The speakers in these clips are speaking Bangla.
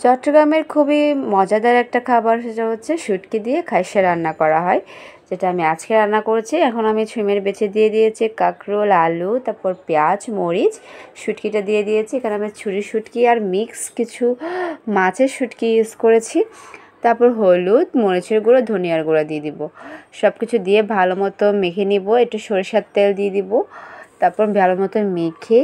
চট্টগ্রামের খুবই মজাদার একটা খাবার, সেটা হচ্ছে শুটকি দিয়ে খাইসা রান্না করা হয়, যেটা আমি আজকে রান্না করেছি। এখন আমি ছিমের বেছে দিয়ে দিয়েছি কাঁকরোল, আলু, তারপর পেঁয়াজ, মরিচ, শুটকিটা দিয়ে দিয়েছি। এখানে আমি ছুরি শুটকি আর মিক্স কিছু মাছের শুটকি ইউজ করেছি। তারপর হলুদ, মরিচের গুঁড়ো, ধনিয়ার গুঁড়ো দিয়ে দিব। সব কিছু দিয়ে ভালো মতো মেখে নিব। একটু সরিষার তেল দিয়ে দিব। তারপর ভালো মতো মেখে,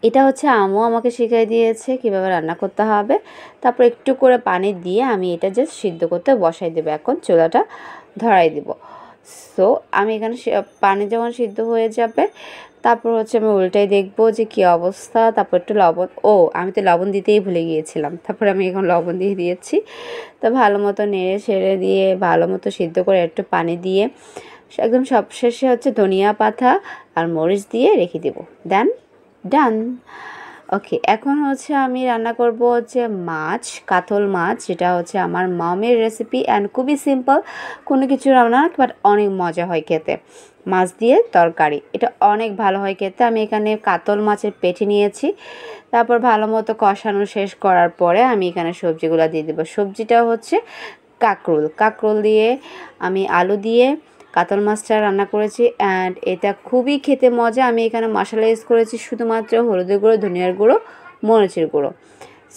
এটা হচ্ছে আম্মু আমাকে শিখিয়ে দিয়েছে কীভাবে রান্না করতে হবে। তারপর একটু করে পানি দিয়ে আমি এটা জাস্ট সিদ্ধ করতে বসাই দেবো। এখন চুলাটা ধরাই দেব। সো আমি এখানে পানি যখন সিদ্ধ হয়ে যাবে, তারপর হচ্ছে আমি উল্টাই দেখবো যে কী অবস্থা। তারপর একটু লবণ, আমি তো লবণ দিতেই ভুলে গিয়েছিলাম। তারপর আমি এখন লবণ দিয়ে দিয়েছি। তো ভালো মতো নেড়ে ছেড়ে দিয়ে ভালো মতো সিদ্ধ করে একটু পানি দিয়ে একদম সবশেষে হচ্ছে ধনিয়া পাতা আর মরিচ দিয়ে রেখে দেবো। দেন ডান। ওকে, এখন হচ্ছে আমি রান্না করব হচ্ছে মাছ, কাতল মাছ, যেটা হচ্ছে আমার মামের রেসিপি অ্যান্ড খুবই সিম্পল, কোনো কিছু রান্না বাট অনেক মজা হয় খেতে। মাছ দিয়ে তরকারি, এটা অনেক ভালো হয় খেতে। আমি এখানে কাতল মাছের পেটি নিয়েছি। তারপর ভালো মতো কষানো শেষ করার পরে আমি এখানে সবজিগুলো দিয়ে দেবো। সবজিটা হচ্ছে কাঁকরোল দিয়ে আমি আলু দিয়ে কাতল মাছটা রান্না করেছি অ্যান্ড এটা খুবই খেতে মজা। আমি এখানে মশলা ইউজ করেছি শুধুমাত্র হলুদের গুঁড়ো, ধনিয়ার গুঁড়ো, মরিচের গুঁড়ো।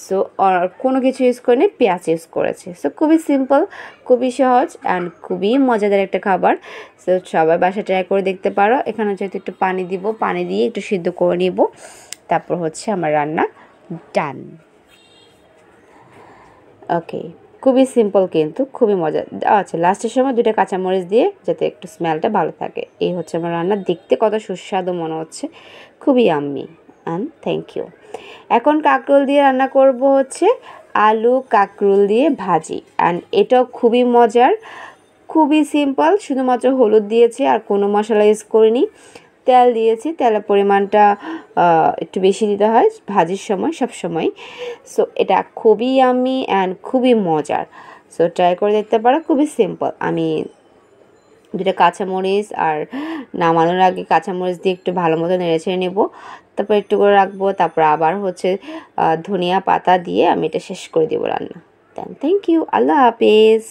সো আর কোনো কিছু ইউজ করিনি, পেঁয়াজ ইউজ করেছি। সো খুবই সিম্পল, খুবই সহজ অ্যান্ড খুবই মজাদার একটা খাবার। সো সবাই বাসায় ট্রাই করে দেখতে পারো। এখানে যেহেতু একটু পানি দিব, পানি দিয়ে একটু সিদ্ধ করে নিব। তারপর হচ্ছে আমার রান্না ডান। ওকে, খুবই সিম্পল কিন্তু খুবই মজা। আচ্ছা, লাস্টের সময় 2টা কাঁচামরিচ দিয়ে, যাতে একটু স্মেলটা ভালো থাকে। এই হচ্ছে আমার রান্না। দেখতে কত সুস্বাদু মনে হচ্ছে, খুবই ইয়াম্মি অ্যান্ড থ্যাংক ইউ। এখন কাঁকরোল দিয়ে রান্না করব হচ্ছে আলু কাঁকরোল দিয়ে ভাজি অ্যান্ড এটাও খুবই মজার, খুবই সিম্পল। শুধুমাত্র হলুদ দিয়েছি আর কোনো মশলা ইউজ করিনি। তেল দিয়েছি, তেলের পরিমাণটা একটু বেশি দিতে হয় ভাজির সময়, সব সময়। সো এটা খুবই ইয়াম্মি অ্যান্ড খুবই মজার। সো ট্রাই করে দেখতে পারো, খুবই সিম্পল। আমি 2টা কাঁচামরিচ আর নামানোর আগে কাঁচামরিচ দিয়ে একটু ভালো মতো নেড়ে ছেড়ে নেবো। তারপর একটু করে রাখবো। তারপর আবার হচ্ছে ধনিয়া পাতা দিয়ে আমি এটা শেষ করে দেবো রান্না। Thank you. আল্লাহ হাফেজ।